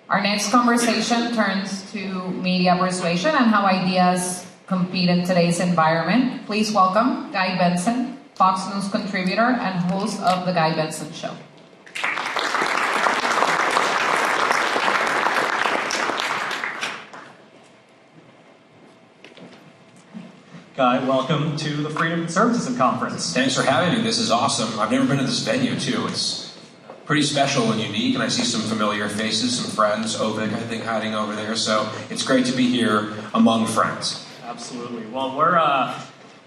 Our next conversation turns to media persuasion and how ideas compete in today's environment. Please welcome Guy Benson, Fox News contributor and host of The Guy Benson Show. Guy, welcome to the Freedom Conservatism Conference. Thanks for having me. This is awesome. I've never been to this venue, too. It's pretty special and unique, and I see some familiar faces, some friends, Ovik, I think, hiding over there. So it's great to be here among friends. Absolutely. Well,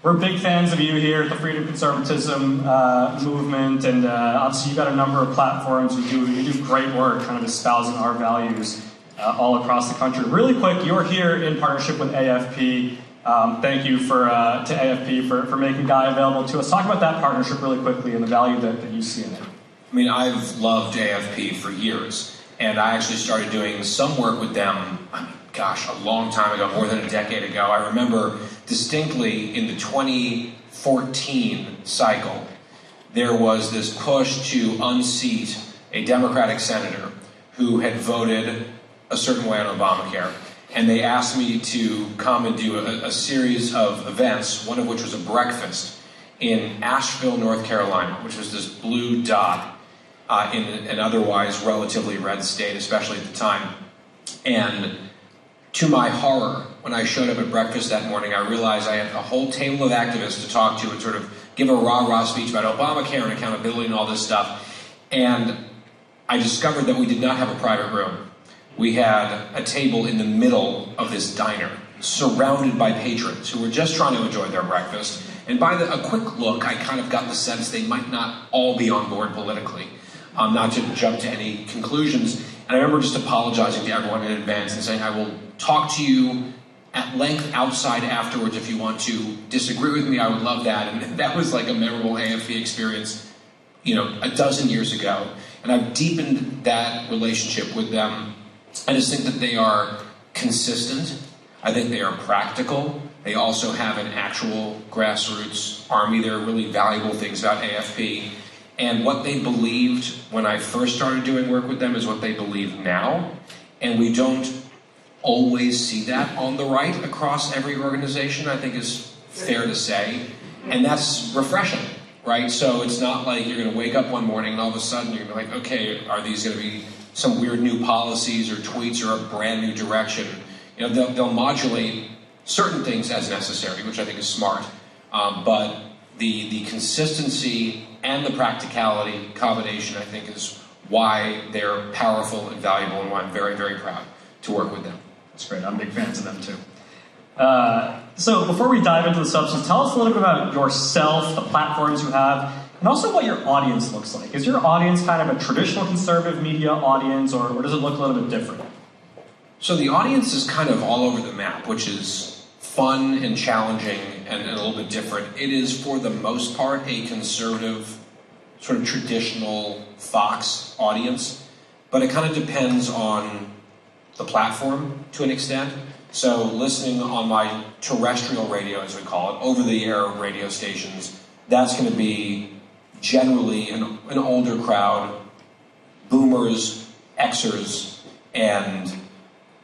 we're big fans of you here at the Freedom Conservatism movement, and obviously you've got a number of platforms. You do great work kind of espousing our values all across the country. Really quick, you're here in partnership with AFP. Thank you to AFP for making Guy available to us. Talk about that partnership really quickly and the value that you see in it. I mean, I've loved AFP for years, and I actually started doing some work with them, a long time ago, more than a decade ago. I remember distinctly in the 2014 cycle, there was this push to unseat a Democratic senator who had voted a certain way on Obamacare. And they asked me to come and do a series of events, one of which was a breakfast in Asheville, North Carolina, which was this blue dot in an otherwise relatively red state, especially at the time. And to my horror, when I showed up at breakfast that morning, I realized I had a whole table of activists to talk to and sort of give a rah-rah speech about Obamacare and accountability and all this stuff. And I discovered that we did not have a private room. We had a table in the middle of this diner, surrounded by patrons who were just trying to enjoy their breakfast. And by a quick look, I kind of got the sense they might not all be on board politically, not to jump to any conclusions. And I remember just apologizing to everyone in advance and saying, I will talk to you at length outside afterwards if you want to disagree with me. I would love that. And that was like a memorable AFP experience, a dozen years ago. And I've deepened that relationship with them. I just think that they are consistent. I think they are practical. They also have an actual grassroots army. There are really valuable things about AFP. And what they believed when I first started doing work with them is what they believe now. And we don't always see that on the right across every organization, I think is fair to say. And that's refreshing, right? So it's not like you're going to wake up one morning and all of a sudden you're going to be like, okay, are these going to be some weird new policies or tweets or a brand new direction? They'll modulate certain things as necessary, which I think is smart. But the consistency and the practicality combination, I think, is why they're powerful and valuable, and why I'm very, very proud to work with them. That's great. I'm big fans of them, too. So before we dive into the substance, tell us a little bit about yourself, the platforms you have, and also what your audience looks like. Is your audience kind of a traditional conservative media audience, or does it look a little bit different? So the audience is kind of all over the map, which is fun and challenging and a little bit different. It is, for the most part, a conservative, sort of traditional Fox audience, but it kind of depends on the platform to an extent. So listening on my terrestrial radio, as we call it, over-the-air radio stations, that's going to be generally an older crowd, boomers, Xers, and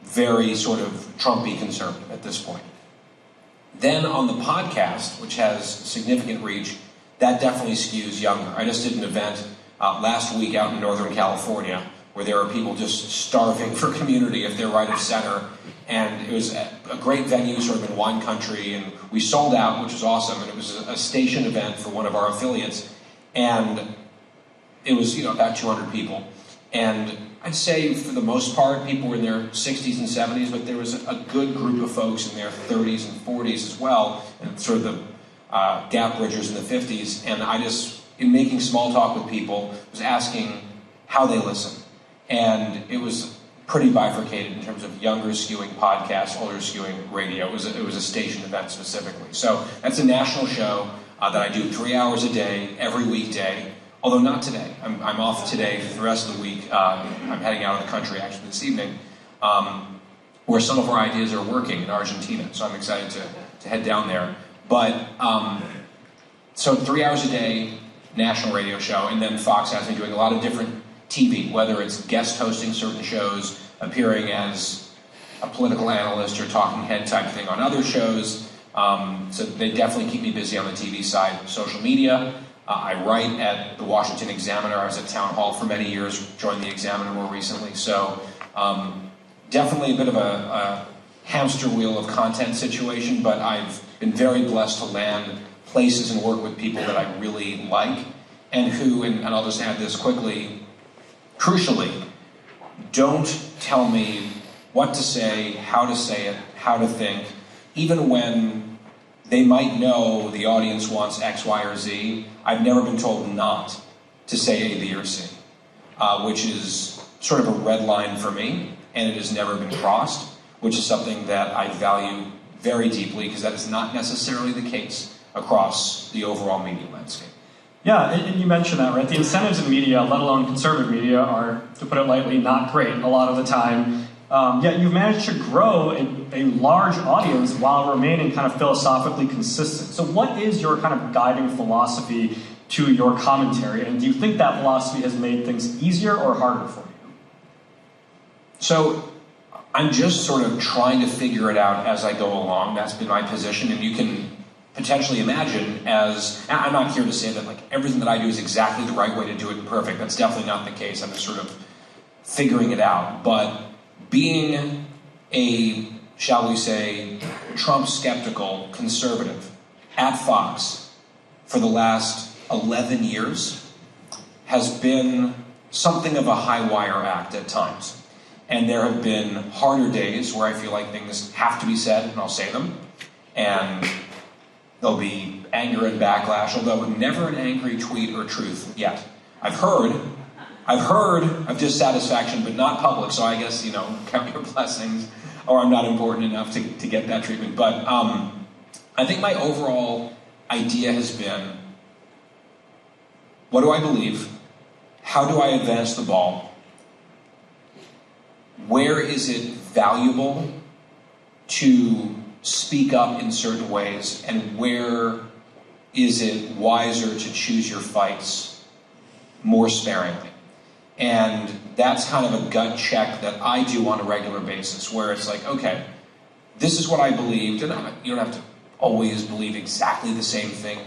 very sort of Trumpy conservative at this point. Then on the podcast, which has significant reach, that definitely skews younger. I just did an event last week out in Northern California where there are people just starving for community if they're right of center. And it was a great venue, sort of in wine country, and we sold out, which was awesome. And it was a station event for one of our affiliates. And it was, about 200 people. And I'd say for the most part, people were in their 60s and 70s, but there was a good group of folks in their 30s and 40s as well, and sort of the gap bridgers in the 50s. And I just, in making small talk with people, was asking how they listen. And it was pretty bifurcated in terms of younger skewing podcasts, older skewing radio. It was a station event specifically. So that's a national show that I do 3 hours a day, every weekday. Although not today. I'm off today for the rest of the week. I'm heading out of the country actually this evening, where some of our ideas are working in Argentina. So I'm excited to head down there. But so 3 hours a day, national radio show, and then Fox has me doing a lot of different TV, whether it's guest hosting certain shows, appearing as a political analyst or talking head type thing on other shows. So they definitely keep me busy on the TV side. Social media. I write at the Washington Examiner. I was at Town Hall for many years, joined the Examiner more recently. So definitely a bit of a hamster wheel of content situation, but I've been very blessed to land places and work with people that I really like, and who, and I'll just add this quickly, crucially, don't tell me what to say, how to think, even when they might know the audience wants X, Y, or Z. I've never been told not to say A, B, or C, which is sort of a red line for me, and it has never been crossed, which is something that I value very deeply, because that is not necessarily the case across the overall media landscape. Yeah, and you mentioned that, right? The incentives in media, let alone conservative media, are, to put it lightly, not great a lot of the time. Yet you've managed to grow a large audience while remaining kind of philosophically consistent. So what is your kind of guiding philosophy to your commentary? And do you think that philosophy has made things easier or harder for you? So I'm just sort of trying to figure it out as I go along. That's been my position, and you can potentially imagine I'm not here to say that like everything that I do is exactly the right way to do it and perfect. That's definitely not the case. I'm just sort of figuring it out. But being a, shall we say, Trump skeptical conservative at Fox for the last 11 years has been something of a high wire act at times. And there have been harder days where I feel like things have to be said, and I'll say them. And there'll be anger and backlash, although never an angry tweet or truth yet. I've heard of dissatisfaction, but not public, so I guess, count your blessings, or I'm not important enough to get that treatment. But I think my overall idea has been, what do I believe? How do I advance the ball? Where is it valuable to speak up in certain ways, and where is it wiser to choose your fights more sparingly? And that's kind of a gut check that I do on a regular basis, where it's like, okay, this is what I believed, and you don't have to always believe exactly the same thing,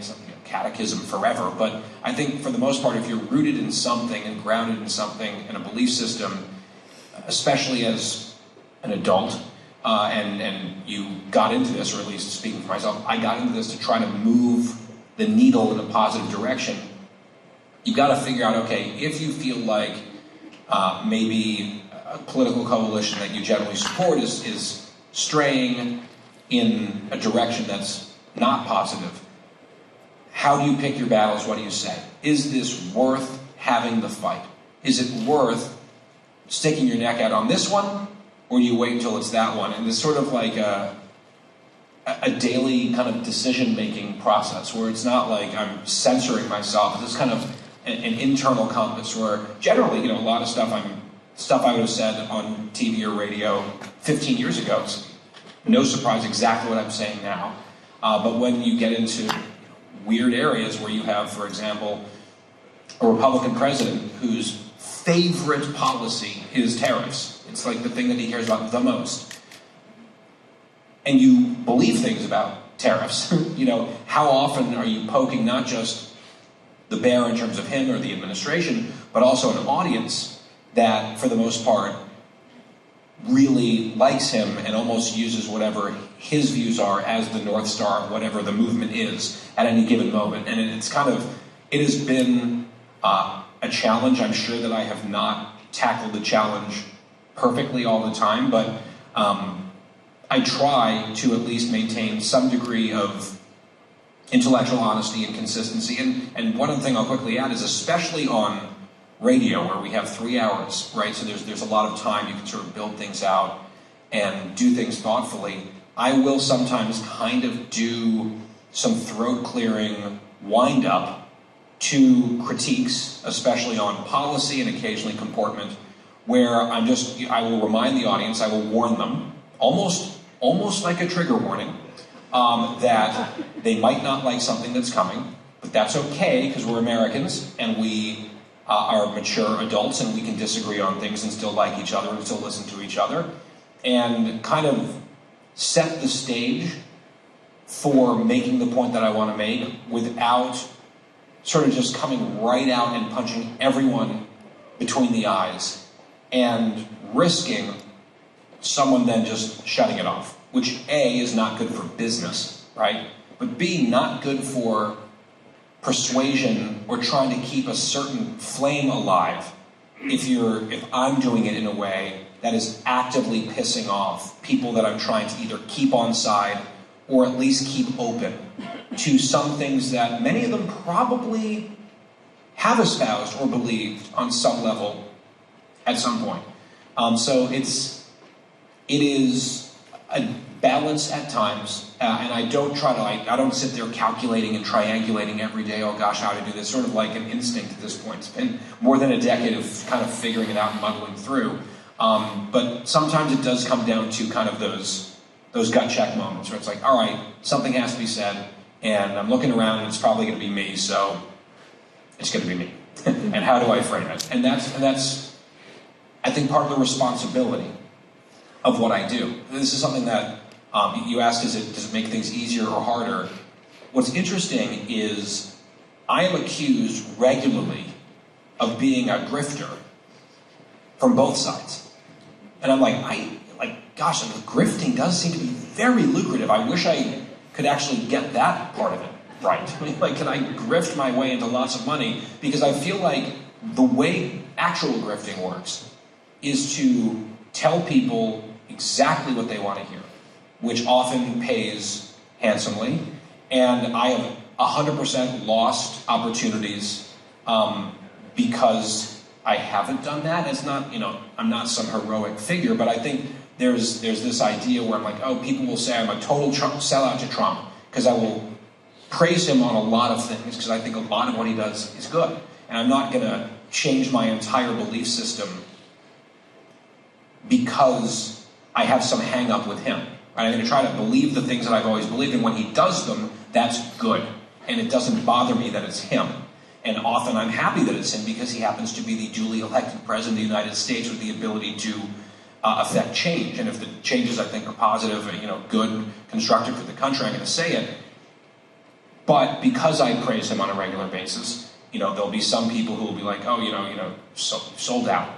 catechism forever, but I think for the most part, if you're rooted in something and grounded in something, in a belief system, especially as an adult, and you got into this, or at least speaking for myself, I got into this to try to move the needle in a positive direction. You got to figure out, okay, if you feel like maybe a political coalition that you generally support is straying in a direction that's not positive, how do you pick your battles? What do you say? Is this worth having the fight? Is it worth sticking your neck out on this one, or do you wait until it's that one? And it's sort of like a daily kind of decision-making process, where it's not like I'm censoring myself. It's kind of an internal compass, where generally, a lot of stuff I would have said on TV or radio 15 years ago. It's no surprise exactly what I'm saying now. But when you get into weird areas where you have, for example, a Republican president whose favorite policy is tariffs. It's like the thing that he cares about the most. And you believe things about tariffs. How often are you poking not just the bear in terms of him or the administration, but also an audience that, for the most part, really likes him and almost uses whatever his views are as the North Star of whatever the movement is at any given moment. And it has been a challenge. I'm sure that I have not tackled the challenge perfectly all the time, but I try to at least maintain some degree of intellectual honesty and consistency. And one other thing I'll quickly add is, especially on radio, where we have 3 hours, right? So there's a lot of time you can sort of build things out and do things thoughtfully. I will sometimes kind of do some throat-clearing wind-up to critiques, especially on policy and occasionally comportment, where I will remind the audience, I will warn them, almost like a trigger warning, that they might not like something that's coming, but that's okay, because we're Americans, and we are mature adults and we can disagree on things and still like each other and still listen to each other, and kind of set the stage for making the point that I want to make without sort of just coming right out and punching everyone between the eyes and risking someone then just shutting it off, which A, is not good for business, right? But B, not good for persuasion or trying to keep a certain flame alive if I'm doing it in a way that is actively pissing off people that I'm trying to either keep on side or at least keep open to some things that many of them probably have espoused or believed on some level at some point. So it is a balance at times, and I don't try to I don't sit there calculating and triangulating every day, oh gosh, how to do this, sort of like an instinct at this point. It's been more than a decade of kind of figuring it out and muddling through. But sometimes it does come down to kind of those gut check moments where it's like, all right, something has to be said, and I'm looking around and it's probably going to be me, so it's going to be me. And how do I frame it? And that's I think part of the responsibility of what I do. This is something that you asked, does it make things easier or harder? What's interesting is I am accused regularly of being a grifter from both sides. And I'm like, gosh, grifting does seem to be very lucrative. I wish I could actually get that part of it right. I mean, like, can I grift my way into lots of money? Because I feel like the way actual grifting works is to tell people exactly what they want to hear, which often pays handsomely. And I have 100% lost opportunities because I haven't done that. It's not, I'm not some heroic figure, but I think there's this idea where I'm like, oh, people will say I'm a total sellout to Trump because I will praise him on a lot of things because I think a lot of what he does is good. And I'm not going to change my entire belief system because I have some hang up with him. Right? I'm going to try to believe the things that I've always believed, and when he does them, that's good. And it doesn't bother me that it's him. And often I'm happy that it's him because he happens to be the duly elected president of the United States with the ability to affect change. And if the changes I think are positive, good, constructive for the country, I'm going to say it. But because I praise him on a regular basis, there'll be some people who will be like, oh, sold out.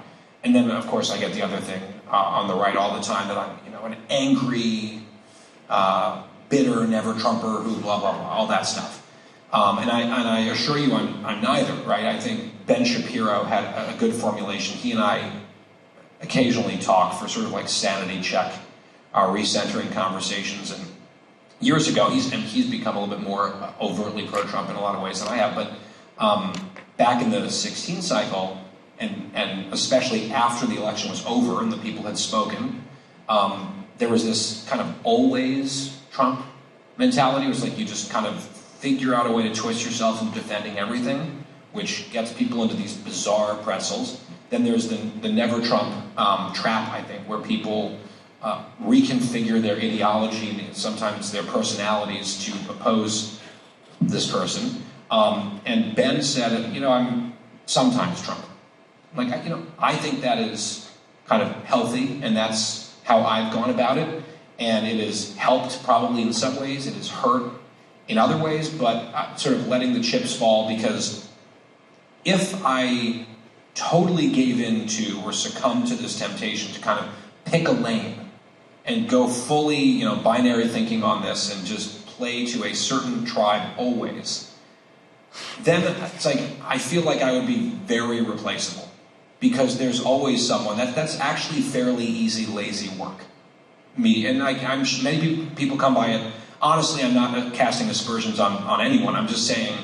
And then, of course, I get the other thing on the right all the time that I'm, an angry, bitter, never-Trumper who blah, blah, blah, all that stuff. And I assure you I'm neither, right? I think Ben Shapiro had a good formulation. He and I occasionally talk for sort of like sanity check, recentering conversations. And years ago, he's become a little bit more overtly pro-Trump in a lot of ways than I have. But back in the 16 cycle, and especially after the election was over and the people had spoken, there was this kind of always Trump mentality. It was like you just kind of figure out a way to twist yourself into defending everything, which gets people into these bizarre pretzels. Then there's the never Trump trap, I think, where people reconfigure their ideology and sometimes their personalities to oppose this person. And Ben said, I'm sometimes Trump. Like, I think that is kind of healthy, and that's how I've gone about it. And it has helped probably in some ways, it has hurt in other ways, but sort of letting the chips fall, because if I totally gave in to or succumbed to this temptation to kind of pick a lane and go fully, binary thinking on this and just play to a certain tribe always, then it's like, I feel like I would be very replaceable. Because there's always someone that's actually fairly easy, lazy work. Me and I'm many people come by it. Honestly, I'm not casting aspersions on anyone. I'm just saying,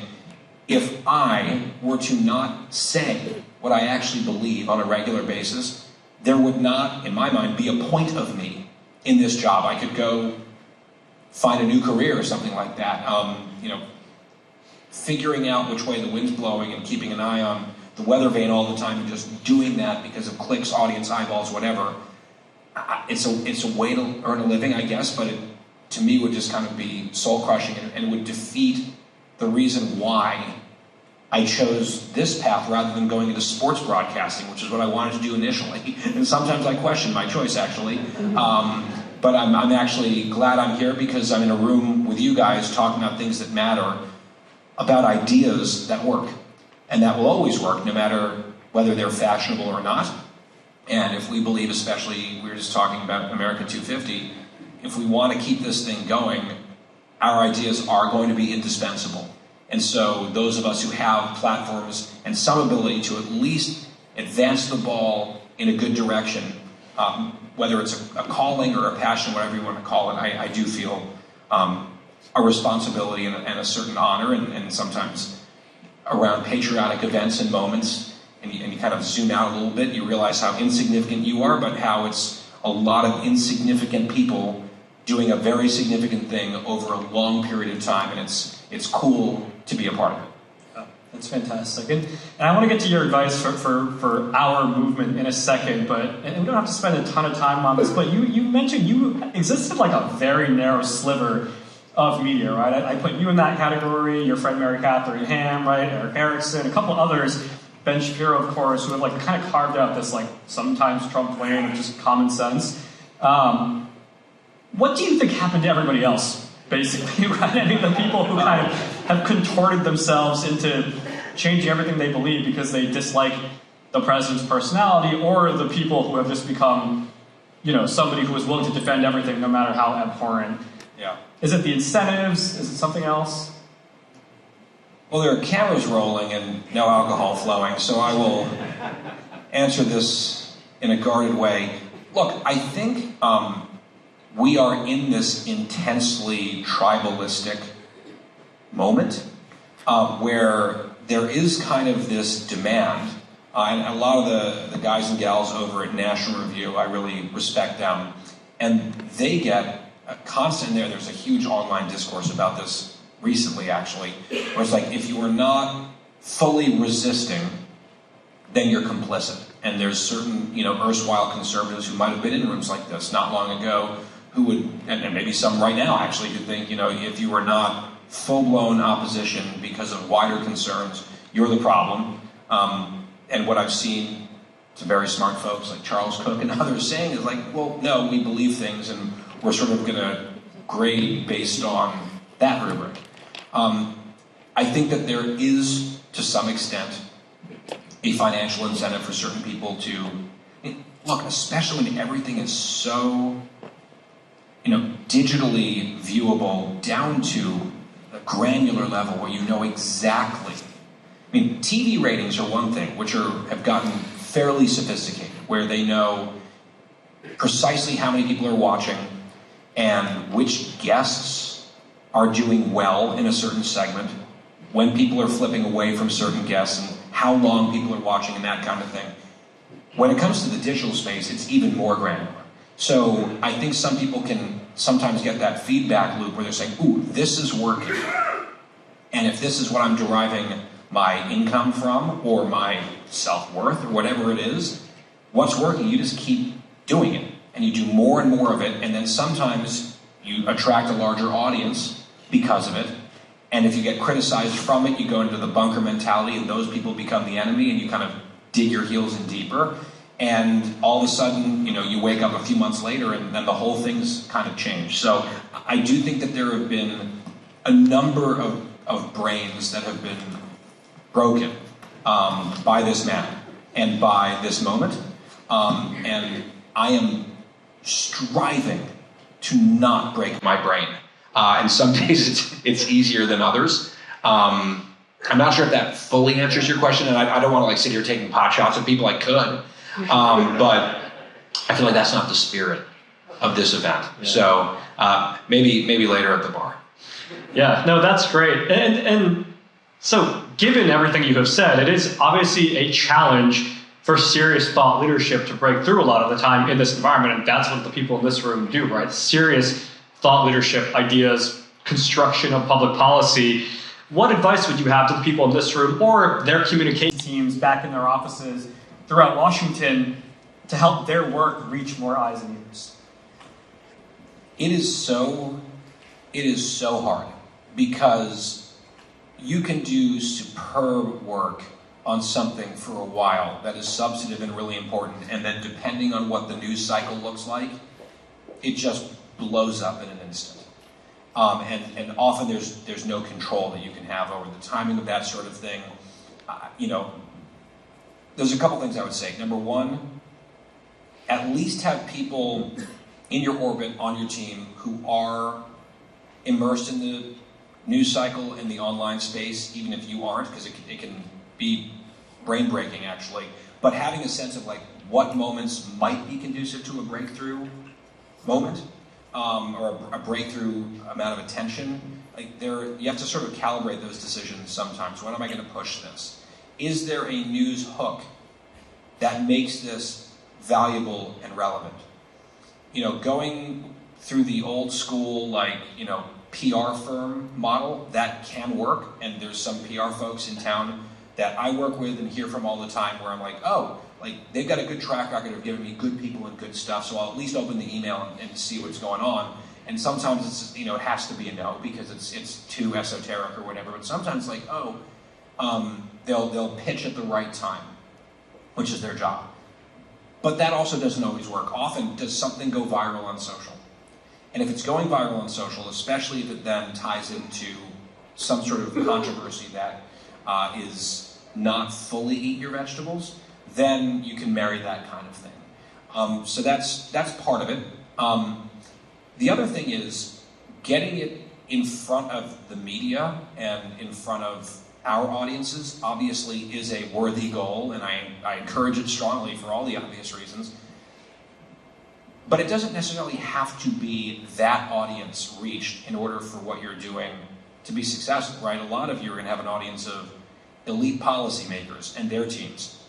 if I were to not say what I actually believe on a regular basis, there would not, in my mind, be a point of me in this job. I could go find a new career or something like that. Figuring out which way the wind's blowing and keeping an eye on the weather vane all the time and just doing that because of clicks, audience, eyeballs, whatever. It's a way to earn a living, I guess, but it, to me, would just kind of be soul-crushing and would defeat the reason why I chose this path rather than going into sports broadcasting, which is what I wanted to do initially. And sometimes I question my choice, actually. But I'm actually glad I'm here because I'm in a room with you guys talking about things that matter, about ideas that work. And that will always work, no matter whether they're fashionable or not. And if we believe, especially, we were just talking about America 250, if we want to keep this thing going, our ideas are going to be indispensable. And so those of us who have platforms and some ability to at least advance the ball in a good direction, whether it's a calling or a passion, whatever you want to call it, I do feel a responsibility and a certain honor, and sometimes around patriotic events and moments, and you kind of zoom out a little bit, you realize how insignificant you are, but how it's a lot of insignificant people doing a very significant thing over a long period of time, and it's cool to be a part of it. Yeah, that's fantastic. And I want to get to your advice for our movement in a second, and we don't have to spend a ton of time on this, but you mentioned you existed like a very narrow sliver of media, right? I put you in that category, your friend Mary Catherine Ham, right? Eric Erickson, a couple others, Ben Shapiro, of course, who have like kind of carved out this like sometimes Trump lane of just common sense. What do you think happened to everybody else, basically, right? I mean, the people who kind of have contorted themselves into changing everything they believe because they dislike the president's personality, or the people who have just become, somebody who is willing to defend everything no matter how abhorrent. Yeah. Is it the incentives? Is it something else? Well, there are cameras rolling and no alcohol flowing, so I will answer this in a guarded way. Look, I think we are in this intensely tribalistic moment where there is kind of this demand, and a lot of the guys and gals over at National Review, I really respect them, and they get a constant there's a huge online discourse about this recently, actually, where it's like, if you are not fully resisting, then you're complicit. And there's certain, erstwhile conservatives who might have been in rooms like this not long ago who would, and maybe some right now actually, who think, if you are not full-blown opposition because of wider concerns, you're the problem. And what I've seen some very smart folks like Charles Cook and others saying is like, well, no, we believe things and we're sort of going to grade based on that rubric. I think that there is, to some extent, a financial incentive for certain people to look, especially when everything is so, digitally viewable down to a granular level where you know exactly. I mean, TV ratings are one thing, which have gotten fairly sophisticated, where they know precisely how many people are watching and which guests are doing well in a certain segment, when people are flipping away from certain guests, and how long people are watching and that kind of thing. When it comes to the digital space, it's even more granular. So I think some people can sometimes get that feedback loop where they're saying, ooh, this is working. And if this is what I'm deriving my income from, or my self-worth, or whatever it is, what's working, you just keep doing it. And you do more and more of it, and then sometimes you attract a larger audience because of it. And if you get criticized from it, you go into the bunker mentality, and those people become the enemy, and you kind of dig your heels in deeper. And all of a sudden, you wake up a few months later, and then the whole thing's kind of changed. So I do think that there have been a number of brains that have been broken by this man and by this moment. And I am striving to not break my brain. And some days it's easier than others. I'm not sure if that fully answers your question, and I don't want to sit here taking pot shots at people. I could, but I feel like that's not the spirit of this event. Yeah. So maybe later at the bar. Yeah, no, that's great. And so, given everything you have said, it is obviously a challenge for serious thought leadership to break through a lot of the time in this environment, and that's what the people in this room do, right? Serious thought leadership, ideas, construction of public policy. What advice would you have to the people in this room or their communication teams back in their offices throughout Washington to help their work reach more eyes and ears? It is so hard because you can do superb work on something for a while that is substantive and really important, and then depending on what the news cycle looks like, it just blows up in an instant. And often there's no control that you can have over the timing of that sort of thing. There's a couple things I would say. Number one, at least have people in your orbit, on your team, who are immersed in the news cycle in the online space, even if you aren't, because it can be brain-breaking, actually. But having a sense of like what moments might be conducive to a breakthrough moment, or a breakthrough amount of attention. You have to sort of calibrate those decisions sometimes. When am I going to push this? Is there a news hook that makes this valuable and relevant? Going through the old school, PR firm model, that can work, and there's some PR folks in town that I work with and hear from all the time where I'm like, they've got a good track record of giving me good people and good stuff, so I'll at least open the email and see what's going on. And sometimes it's, it has to be a no because it's too esoteric or whatever, but sometimes they'll pitch at the right time, which is their job. But that also doesn't always work. Often, does something go viral on social? And if it's going viral on social, especially if it then ties into some sort of controversy that is not fully eat your vegetables, then you can marry that kind of thing. So that's part of it. The other thing is getting it in front of the media and in front of our audiences obviously is a worthy goal, and I encourage it strongly for all the obvious reasons. But it doesn't necessarily have to be that audience reached in order for what you're doing to be successful, right? A lot of you are going to have an audience of elite policymakers and their teams.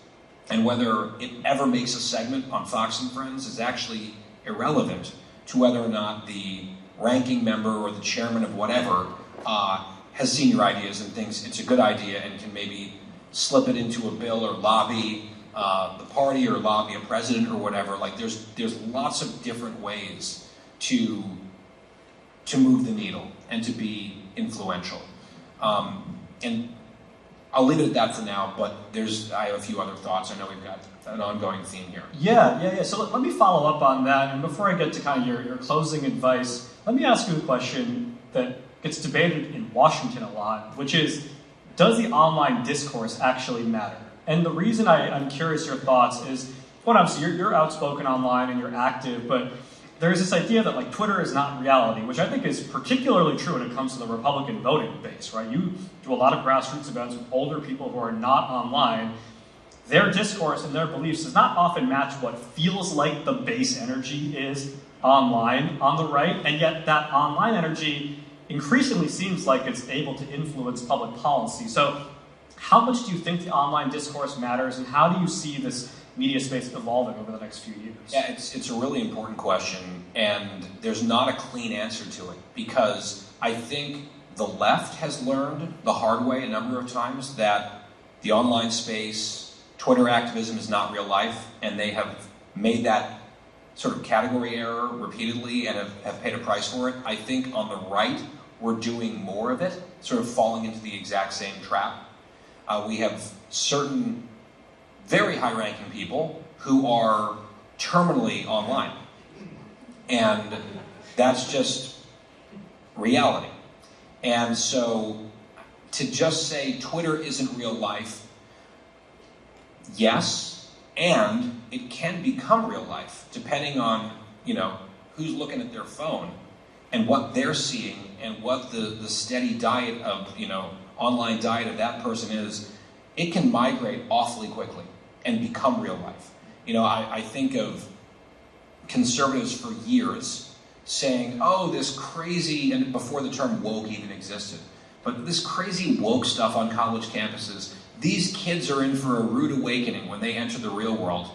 And whether it ever makes a segment on Fox and Friends is actually irrelevant to whether or not the ranking member or the chairman of whatever has seen your ideas and thinks it's a good idea and can maybe slip it into a bill or lobby the party or lobby a president or whatever. There's lots of different ways to move the needle and to be influential. And I'll leave it at that for now, but I have a few other thoughts. I know we've got an ongoing theme here. Yeah. So let me follow up on that. And before I get to kind of your closing advice, let me ask you a question that gets debated in Washington a lot, which is, does the online discourse actually matter? And the reason I'm curious your thoughts is, obviously you're outspoken online and you're active, but there's this idea that Twitter is not reality, which I think is particularly true when it comes to the Republican voting base, right? You do a lot of grassroots events with older people who are not online. Their discourse and their beliefs does not often match what feels like the base energy is online on the right, and yet that online energy increasingly seems like it's able to influence public policy. So how much do you think the online discourse matters, and how do you see this media space evolving over the next few years? Yeah, it's a really important question, and there's not a clean answer to it, because I think the left has learned the hard way a number of times that the online space, Twitter activism is not real life, and they have made that sort of category error repeatedly and have paid a price for it. I think on the right, we're doing more of it, sort of falling into the exact same trap. We have certain very high-ranking people who are terminally online. And that's just reality. And so to just say Twitter isn't real life, yes, and it can become real life, depending on, who's looking at their phone and what they're seeing and what the steady diet of, online diet of that person is. It can migrate awfully quickly and become real life. I think of conservatives for years saying, this crazy, and before the term woke even existed, but this crazy woke stuff on college campuses, these kids are in for a rude awakening when they enter the real world.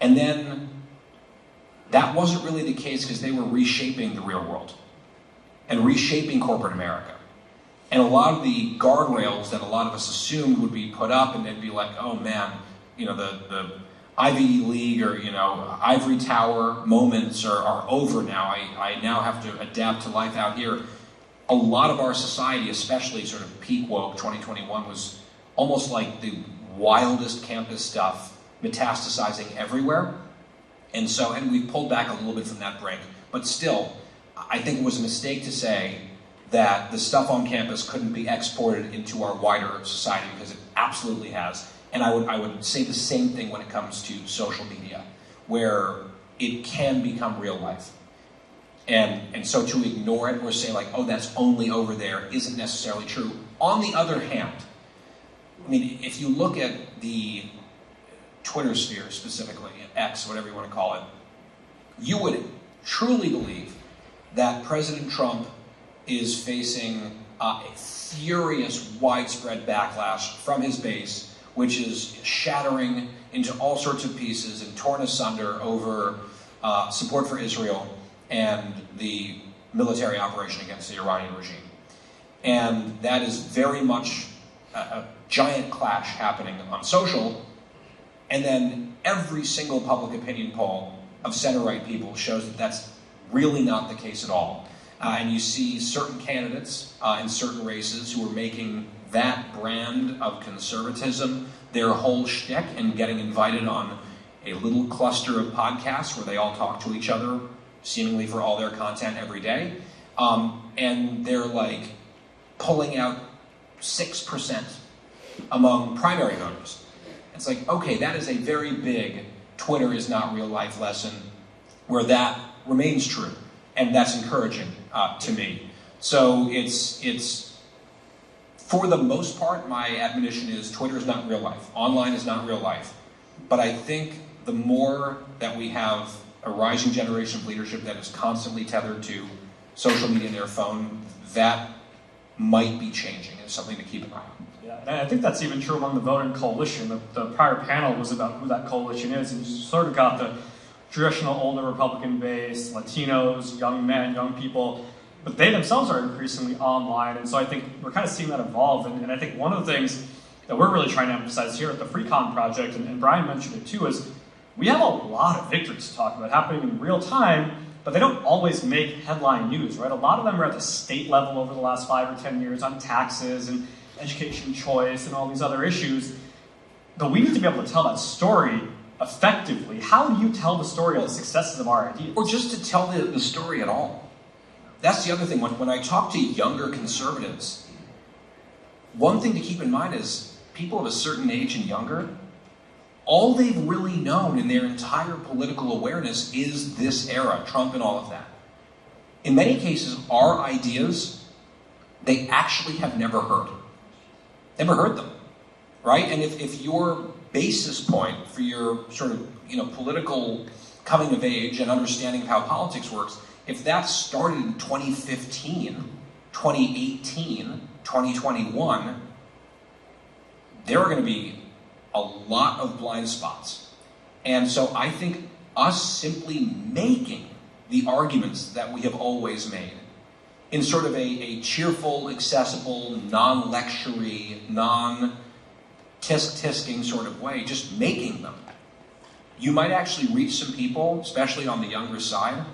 And then that wasn't really the case because they were reshaping the real world and reshaping corporate America. And a lot of the guardrails that a lot of us assumed would be put up, and they'd be like, oh man, the Ivy League or, Ivory Tower moments are over now. I now have to adapt to life out here. a lot of our society, especially sort of peak woke 2021, was almost like the wildest campus stuff metastasizing everywhere. And we pulled back a little bit from that brink, but still, I think it was a mistake to say that the stuff on campus couldn't be exported into our wider society, because it absolutely has. And I would say the same thing when it comes to social media, where it can become real life. And so to ignore it or say like, oh, that's only over there, isn't necessarily true. On the other hand, I mean, if you look at the Twitter sphere specifically, X, whatever you want to call it, you would truly believe that President Trump is facing a furious, widespread backlash from his base, which is shattering into all sorts of pieces and torn asunder over support for Israel and the military operation against the Iranian regime. And that is very much a giant clash happening on social. And then every single public opinion poll of center-right people shows that that's really not the case at all. And you see certain candidates in certain races who are making that brand of conservatism their whole shtick and getting invited on a little cluster of podcasts where they all talk to each other, seemingly for all their content every day. And they're like pulling out 6% among primary voters. It's like, okay, that is a very big Twitter is not real life lesson where that remains true. And that's encouraging to me. So it's for the most part, my admonition is Twitter is not real life. Online is not real life. But I think the more that we have a rising generation of leadership that is constantly tethered to social media and their phone, that might be changing. It's something to keep an eye on. Yeah, and I think that's even true among the voting coalition. The prior panel was about who that coalition is, and you sort of got the traditional older Republican base, Latinos, young men, young people, but they themselves are increasingly online, and so I think we're kind of seeing that evolve, and I think one of the things that we're really trying to emphasize here at the FreeCon project, and Brian mentioned it too, is we have a lot of victories to talk about happening in real time, but they don't always make headline news, right? A lot of them are at the state level over the last 5 or 10 years on taxes and education choice and all these other issues, but we need to be able to tell that story effectively. How do you tell the story of the successes of our ideas? Or just to tell the story at all. That's the other thing. When I talk to younger conservatives, one thing to keep in mind is people of a certain age and younger, all they've really known in their entire political awareness is this era, Trump and all of that. In many cases, our ideas, they actually have never heard. Never heard them, right? And if your basis point for your sort of, political coming of age and understanding of how politics works, if that started in 2015, 2018, 2021, there are going to be a lot of blind spots. And so I think us simply making the arguments that we have always made in sort of a cheerful, accessible, non-lectury, non-tisk-tisking sort of way, just making them, you might actually reach some people, especially on the younger side,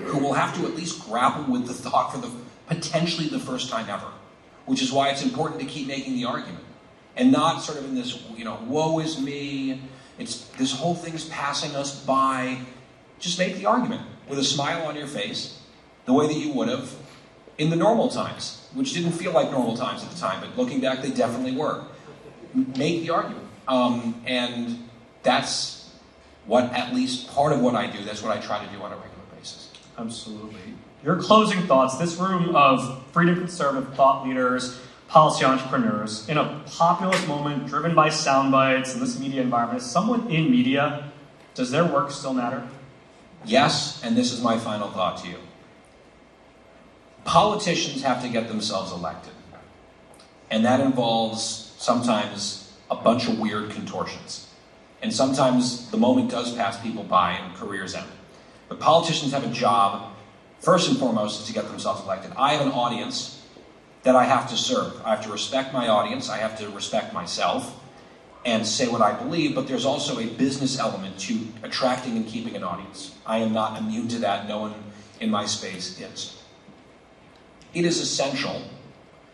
who will have to at least grapple with the thought for potentially the first time ever, which is why it's important to keep making the argument. And not sort of in this, woe is me, this whole thing's passing us by. Just make the argument with a smile on your face, the way that you would have in the normal times, which didn't feel like normal times at the time, but looking back, they definitely were. Make the argument. And that's what, at least part of what I do, that's what I try to do on a regular basis. Absolutely. Your closing thoughts, this room of freedom conservative thought leaders, policy entrepreneurs, in a populist moment driven by sound bites in this media environment, as someone in media, does their work still matter? Yes, and this is my final thought to you. Politicians have to get themselves elected. And that involves sometimes a bunch of weird contortions. And sometimes the moment does pass people by and careers end. But politicians have a job, first and foremost, is to get themselves elected. I have an audience that I have to serve. I have to respect my audience, I have to respect myself, and say what I believe, but there's also a business element to attracting and keeping an audience. I am not immune to that, no one in my space is. it is essential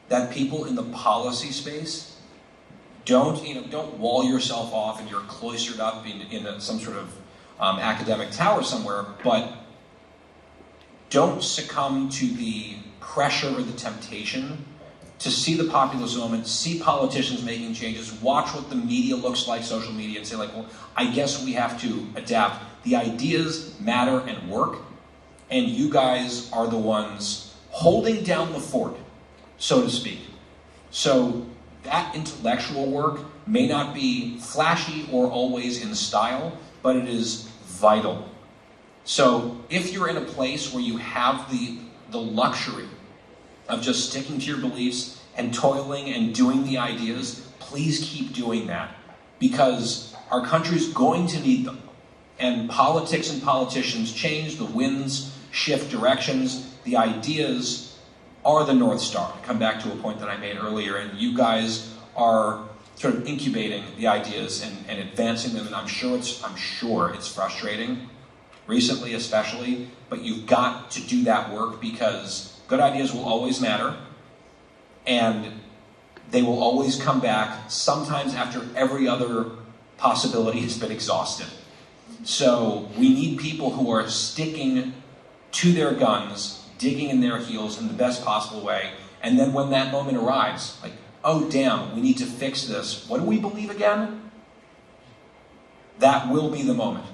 that people in the policy space don't wall yourself off and you're cloistered up in some sort of academic tower somewhere, but don't succumb to the pressure or the temptation to see the populist moment, see politicians making changes, watch what the media looks like, social media, and say like, well, I guess we have to adapt. The ideas matter and work, and you guys are the ones holding down the fort, so to speak. So that intellectual work may not be flashy or always in style, but it is vital. So if you're in a place where you have the luxury of just sticking to your beliefs and toiling and doing the ideas, please keep doing that, because our country's going to need them. And politics and politicians change, the winds shift directions, the ideas are the North Star. I come back to a point that I made earlier, and you guys are sort of incubating the ideas and advancing them, and I'm sure it's frustrating, recently especially, but you've got to do that work, because good ideas will always matter, and they will always come back, sometimes after every other possibility has been exhausted. So we need people who are sticking to their guns, digging in their heels in the best possible way, and then when that moment arrives, like, oh damn, we need to fix this. What do we believe again? That will be the moment.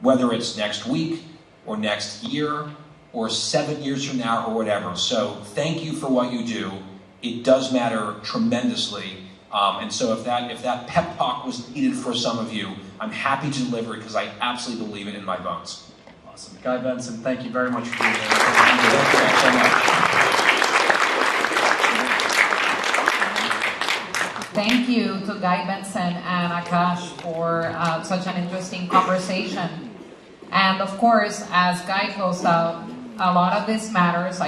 Whether it's next week, or next year, or 7 years from now, or whatever. So thank you for what you do. It does matter tremendously. And so if that pep talk was needed for some of you, I'm happy to deliver it, because I absolutely believe it in my bones. Awesome. Guy Benson, thank you very much for being here. Thank you so much. Thank you to Guy Benson and Akash for such an interesting conversation. And of course, as Guy closed out, a lot of this matters.